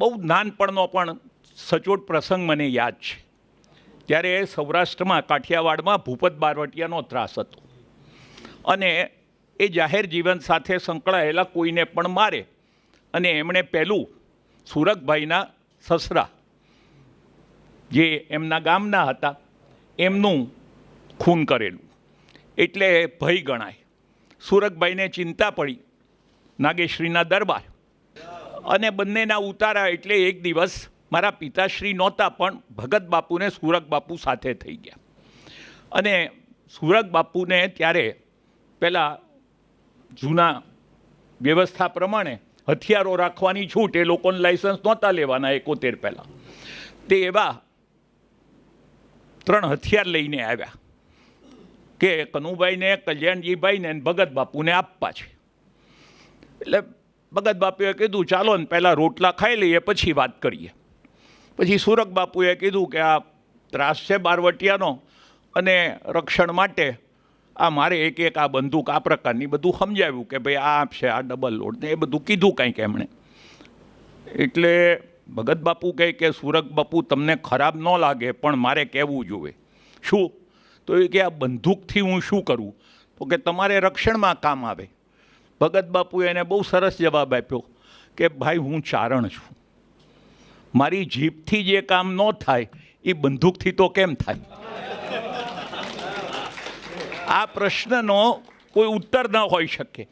બહુ નાનપણનો પણ સચોટ પ્રસંગ મને યાદ છે. ત્યારે સૌરાષ્ટ્રમાં કાઠિયાવાડમાં ભૂપત બારવટિયાનો ત્રાસ હતો અને એ જાહેર જીવન સાથે સંકળાયેલા કોઈને પણ મારે અને એમણે પહેલું સુરગભાઈના સસરા જે એમના ગામના હતા એમનું ખૂન કરેલું, એટલે ભય ગણાય. સુરગભાઈને ચિંતા પડી નાગેશ્રીના દરબાર અને બંનેના ઉતારા. એટલે એક દિવસ મારા પિતાશ્રી નહોતા પણ ભગત બાપુને સુરગ બાપુ સાથે થઈ ગયા અને સુરગ બાપુને ત્યારે પહેલાં જૂના વ્યવસ્થા પ્રમાણે હથિયારો રાખવાની છૂટ, એ લોકોને લાઇસન્સ નહોતા લેવાના 71 પહેલાં. તે એવા 3 હથિયાર લઈને આવ્યા કે કનુભાઈને, કલ્યાણજીભાઈને ભગત બાપુને આપવા છે. એટલે ભગત બાપુએ કીધું ચાલો ને પહેલાં રોટલા ખાઈ લઈએ પછી વાત કરીએ. પછી સુરગ બાપુએ કીધું કે આ ત્રાસ છે બારવટિયાનો અને રક્ષણ માટે આ મારે એક આ બંદૂક આ પ્રકારની બધું સમજાવ્યું કે ભાઈ આ છે, આ ડબલ લોડ ને એ બધું કીધું કંઈક એમણે. એટલે ભગત બાપુ કહે કે સુરગ બાપુ તમને ખરાબ ન લાગે પણ મારે કહેવું જોઈએ. શું? તો એ કે આ બંદૂકથી હું શું કરું? તો કે તમારે રક્ષણમાં કામ આવે. ભગત બાપુએ એને બહુ સરસ જવાબ આપ્યો કે ભાઈ હું ચારણ છું, મારી જીભથી જે કામ ન થાય એ બંદૂકથી તો કેમ થાય? આ પ્રશ્નનો કોઈ ઉત્તર ન હોઈ શકે.